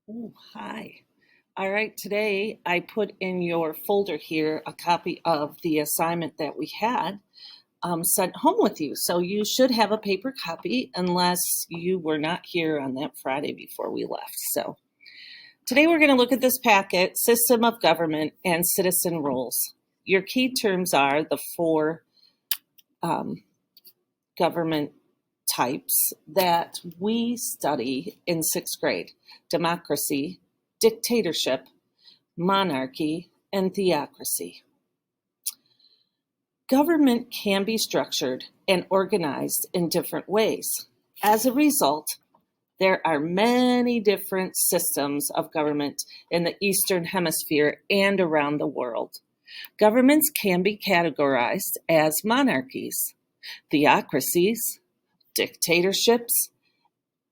Oh, hi. All right, today I put in your folder here a copy of the assignment that we had sent home with you. So you should have a paper copy unless you were not here on that Friday before we left. So today we're going to look at this packet, System of Government and Citizen Roles. Your key terms are the four government types that we study in sixth grade: democracy, dictatorship, monarchy, and theocracy. Government can be structured and organized in different ways. As a result, there are many different systems of government in the Eastern Hemisphere and around the world. Governments can be categorized as monarchies, theocracies, dictatorships,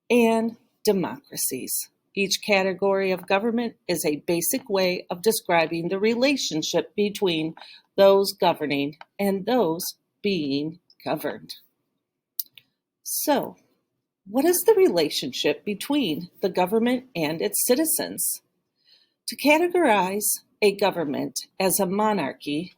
and democracies. Each category of government is a basic way of describing the relationship between those governing and those being governed. So, what is the relationship between the government and its citizens? To categorize a government as a monarchy,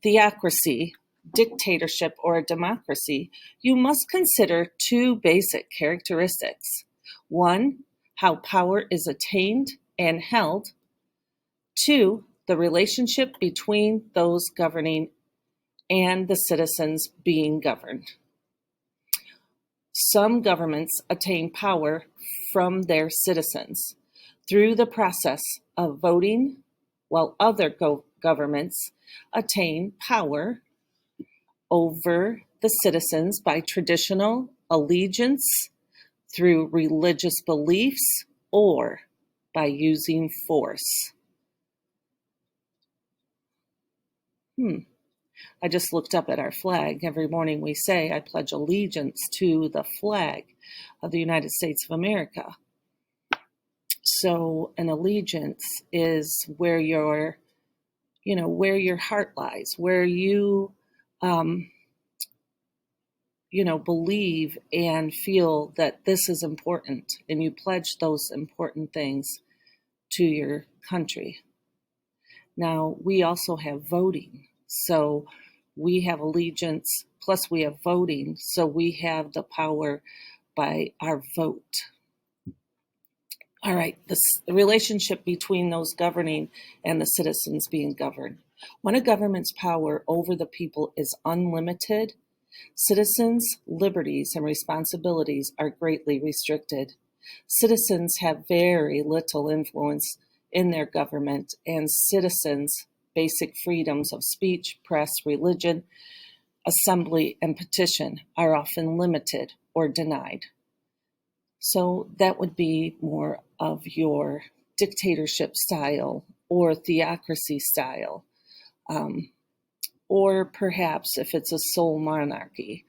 theocracy, dictatorship, or a democracy, you must consider two basic characteristics. One, how power is attained and held. Two, the relationship between those governing and the citizens being governed. Some governments attain power from their citizens through the process of voting, while other governments attain power over the citizens by traditional allegiance, through religious beliefs, or by using force. I just looked up at our flag. Every morning we say, I pledge allegiance to the flag of the United States of America. So an allegiance is where your heart lies, where you believe and feel that this is important, and you pledge those important things to your country. Now, we also have voting. So we have allegiance, plus we have voting. So we have the power by our vote. All right, the relationship between those governing and the citizens being governed. When a government's power over the people is unlimited, citizens' liberties and responsibilities are greatly restricted. Citizens have very little influence in their government, and citizens' basic freedoms of speech, press, religion, assembly, and petition are often limited or denied. So that would be more of your dictatorship style or theocracy style. Or perhaps if it's a sole monarchy.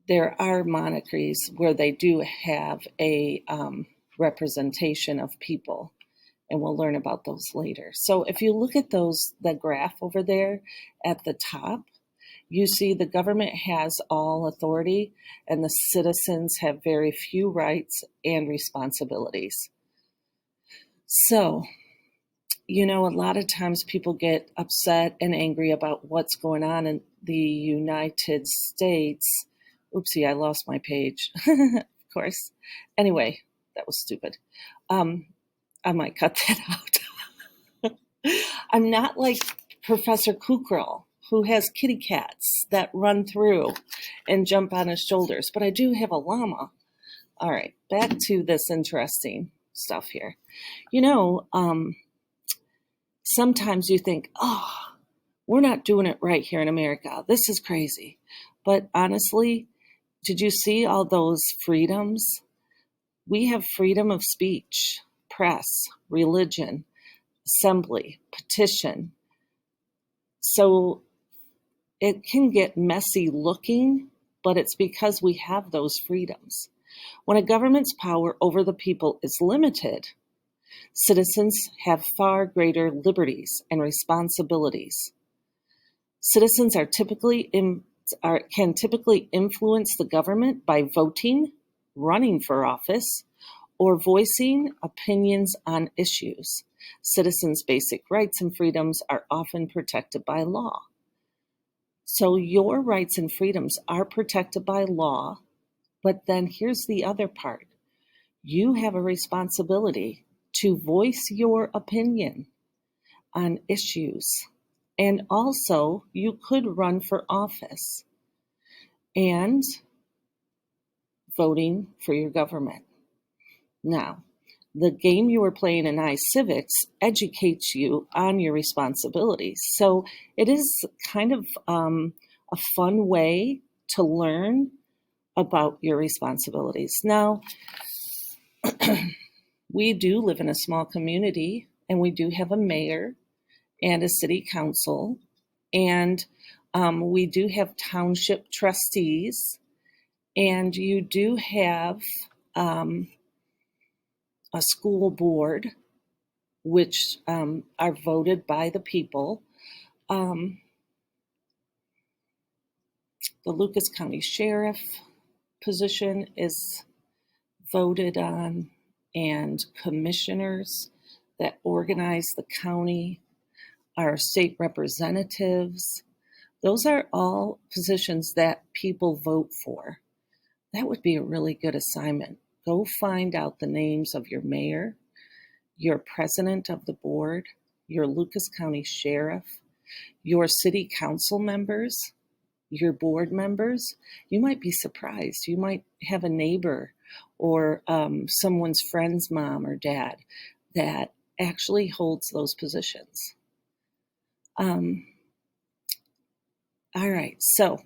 There are monarchies where they do have a representation of people, and we'll learn about those later. So if you look at the graph over there at the top, you see the government has all authority and the citizens have very few rights and responsibilities. So, a lot of times people get upset and angry about what's going on in the United States. Oopsie, I lost my page, of course. Anyway, that was stupid. I might cut that out. I'm not like Professor Kukral, who has kitty cats that run through and jump on his shoulders, but I do have a llama. All right, back to this interesting stuff here. Sometimes you think, we're not doing it right here in America. This is crazy. But honestly, did you see all those freedoms? We have freedom of speech, press, religion, assembly, petition. So it can get messy looking, but it's because we have those freedoms. When a government's power over the people is limited, citizens have far greater liberties and responsibilities. Citizens can typically influence the government by voting, running for office, or voicing opinions on issues. Citizens' basic rights and freedoms are often protected by law. So your rights and freedoms are protected by law, but then here's the other part. You have a responsibility to voice your opinion on issues. And also, you could run for office and voting for your government. Now, the game you are playing in iCivics educates you on your responsibilities. So it is kind of a fun way to learn about your responsibilities. Now, we do live in a small community, and we do have a mayor and a city council, and we do have township trustees, and you do have a school board, which are voted by the people. The Lucas County Sheriff position is voted on, and commissioners that organize the county, our state representatives. Those are all positions that people vote for. That would be a really good assignment. Go find out the names of your mayor, your president of the board, your Lucas County Sheriff, your city council members, your board members. You might be surprised. You might have a neighbor or someone's friend's mom or dad that actually holds those positions. All right, so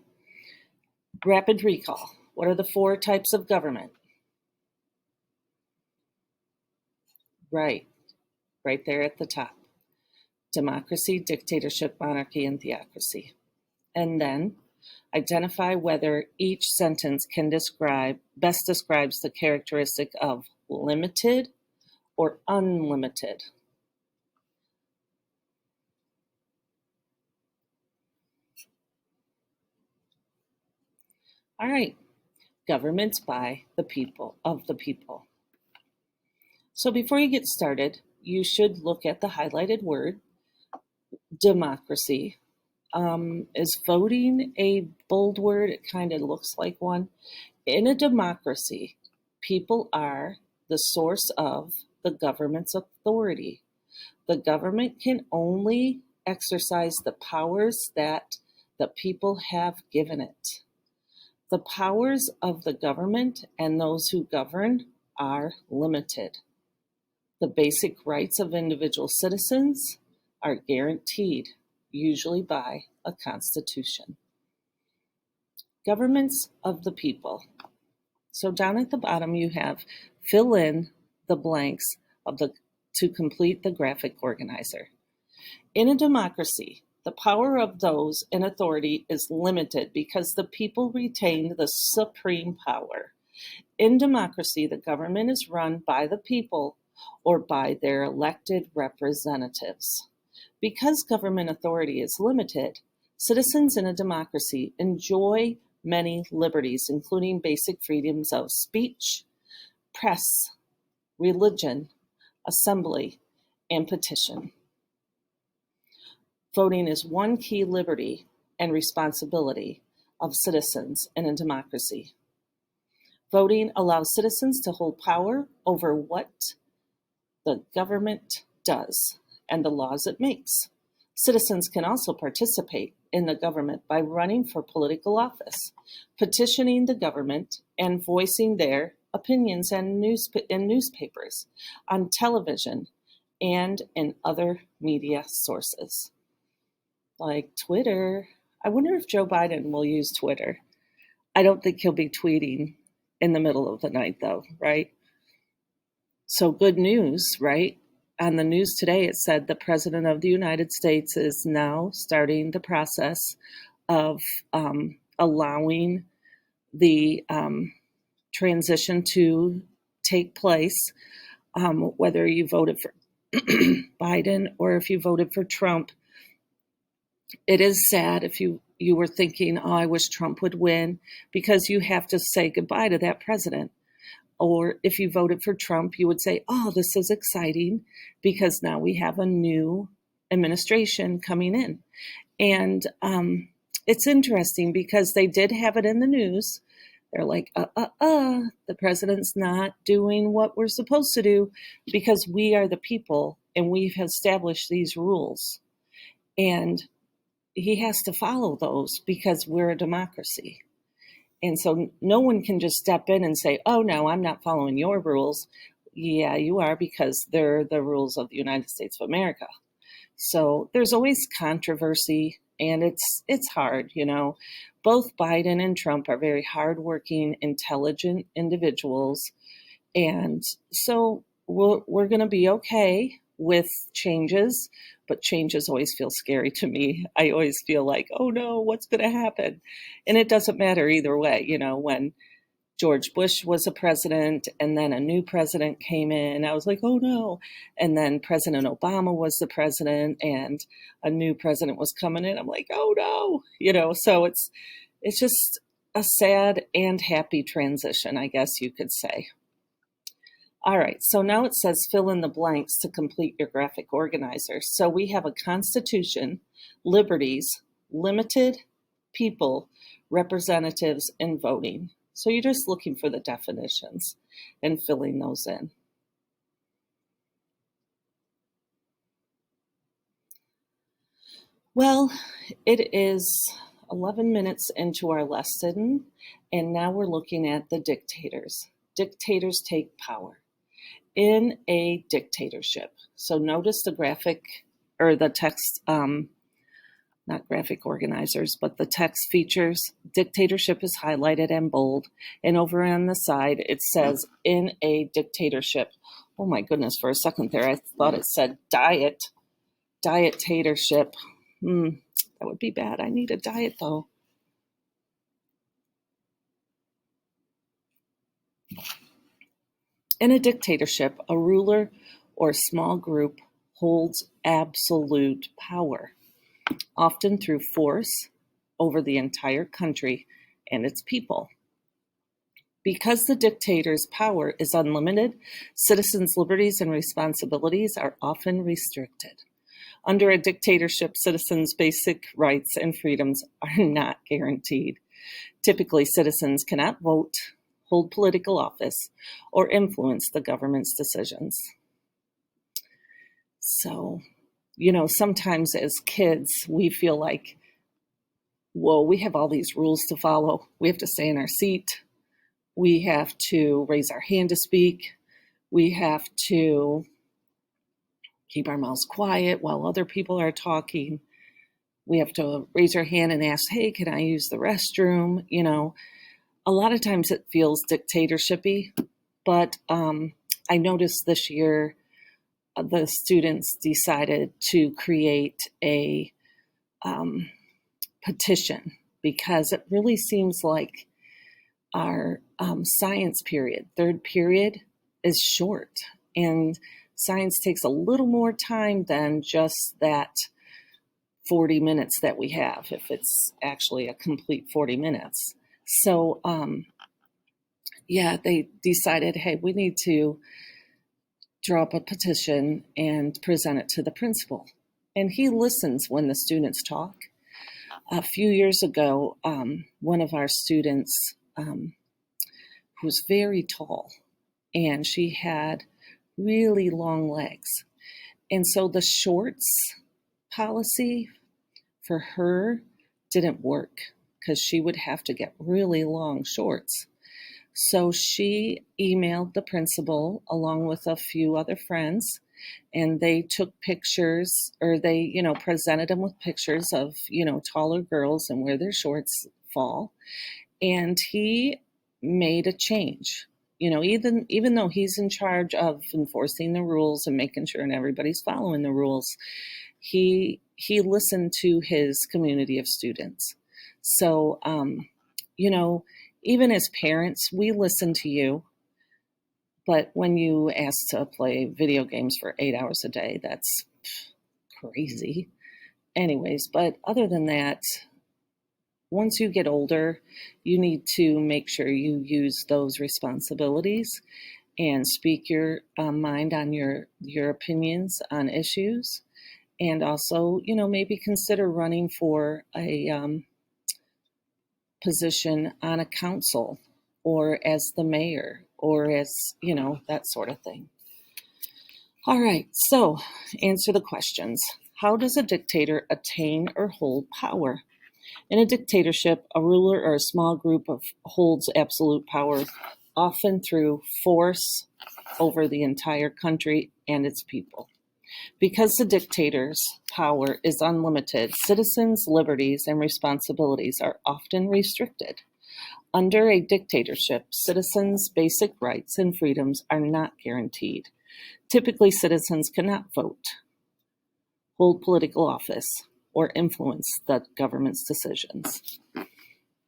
rapid recall. What are the 4 types of government? Right there at the top. Democracy, dictatorship, monarchy, and theocracy. And then identify whether each sentence best describes the characteristic of limited or unlimited. All right, government by the people, of the people. So before you get started, you should look at the highlighted word, democracy. Is voting a bold word? It kind of looks like one. In a democracy, people are the source of the government's authority. The government can only exercise the powers that the people have given it. The powers of the government and those who govern are limited. The basic rights of individual citizens are guaranteed, usually by a constitution. Governments of the people. So down at the bottom you have fill in the blanks to complete the graphic organizer. In a democracy, the power of those in authority is limited because the people retain the supreme power. In democracy, the government is run by the people or by their elected representatives. Because government authority is limited, citizens in a democracy enjoy many liberties, including basic freedoms of speech, press, religion, assembly, and petition. Voting is one key liberty and responsibility of citizens in a democracy. Voting allows citizens to hold power over what the government does and the laws it makes. Citizens can also participate in the government by running for political office, petitioning the government, and voicing their opinions in newspapers, on television, and in other media sources. Like Twitter. I wonder if Joe Biden will use Twitter. I don't think he'll be tweeting in the middle of the night, though, right? So good news, right? On the news today, it said the President of the United States is now starting the process of allowing the transition to take place, whether you voted for Biden or if you voted for Trump. It is sad if you were thinking, oh, I wish Trump would win, because you have to say goodbye to that president. Or if you voted for Trump, you would say, oh, this is exciting because now we have a new administration coming in. And it's interesting because they did have it in the news. They're like, the president's not doing what we're supposed to do because we are the people and we've established these rules. And he has to follow those because we're a democracy. And so no one can just step in and say, oh, no, I'm not following your rules. Yeah, you are, because they're the rules of the United States of America. So there's always controversy, and it's hard, you know. Both Biden and Trump are very hardworking, intelligent individuals. And so we're going to be okay with changes, but changes always feel scary to me. I always feel like, oh no, what's going to happen? And it doesn't matter either way. You know, when George Bush was a president and then a new president came in, I was like, oh no. And then President Obama was the president and a new president was coming in. I'm like, oh no, you know, so it's just a sad and happy transition, I guess you could say. All right, so now it says fill in the blanks to complete your graphic organizer. So we have a constitution, liberties, limited, people, representatives, and voting. So you're just looking for the definitions and filling those in. Well, it is 11 minutes into our lesson, and now we're looking at the dictators. Dictators take power in a dictatorship. So notice the graphic or the text, not graphic organizers, but the text features. Dictatorship is highlighted and bold. And over on the side, it says in a dictatorship. Oh my goodness, for a second there, I thought it said dietatorship. That would be bad. I need a diet though. In a dictatorship, a ruler or small group holds absolute power, often through force, over the entire country and its people. Because the dictator's power is unlimited, citizens' liberties and responsibilities are often restricted. Under a dictatorship, citizens' basic rights and freedoms are not guaranteed. Typically, citizens cannot vote, hold political office, or influence the government's decisions. So, you know, sometimes as kids, we feel like, whoa, we have all these rules to follow. We have to stay in our seat. We have to raise our hand to speak. We have to keep our mouths quiet while other people are talking. We have to raise our hand and ask, hey, can I use the restroom? You know, a lot of times it feels dictatorship-y, but I noticed this year the students decided to create a petition because it really seems like our science period, third period, is short. And science takes a little more time than just that 40 minutes that we have, if it's actually a complete 40 minutes. So, they decided, hey, we need to draw up a petition and present it to the principal. And he listens when the students talk. A few years ago, one of our students who's very tall, and she had really long legs. And so the shorts policy for her didn't work because she would have to get really long shorts. So she emailed the principal along with a few other friends, and they took pictures, or they, you know, presented them with pictures of, you know, taller girls and where their shorts fall. And he made a change. You know, even though he's in charge of enforcing the rules and making sure everybody's following the rules, he listened to his community of students. So, you know, even as parents, we listen to you. But when you ask to play video games for 8 hours a day, that's crazy. Anyways, but other than that, once you get older, you need to make sure you use those responsibilities and speak your mind on your opinions on issues, and also, maybe consider running for a position on a council or as the mayor or as, that sort of thing. All right, so answer the questions. How does a dictator attain or hold power? In a dictatorship, a ruler or a small group holds absolute power, often through force over the entire country and its people. Because the dictator's power is unlimited, citizens' liberties and responsibilities are often restricted. Under a dictatorship, citizens' basic rights and freedoms are not guaranteed. Typically, citizens cannot vote, hold political office, or influence the government's decisions.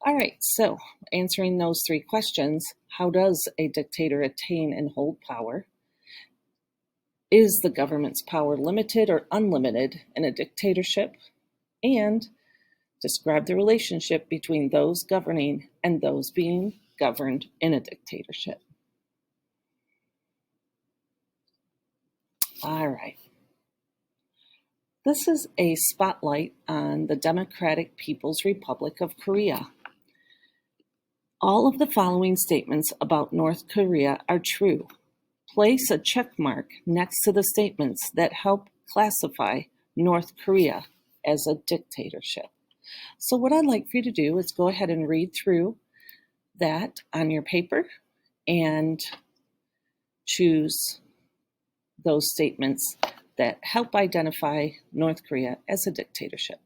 All right, so answering those three questions, how does a dictator attain and hold power? Is the government's power limited or unlimited in a dictatorship? And describe the relationship between those governing and those being governed in a dictatorship. All right. This is a spotlight on the Democratic People's Republic of Korea. All of the following statements about North Korea are true. Place a check mark next to the statements that help classify North Korea as a dictatorship. So what I'd like for you to do is go ahead and read through that on your paper and choose those statements that help identify North Korea as a dictatorship.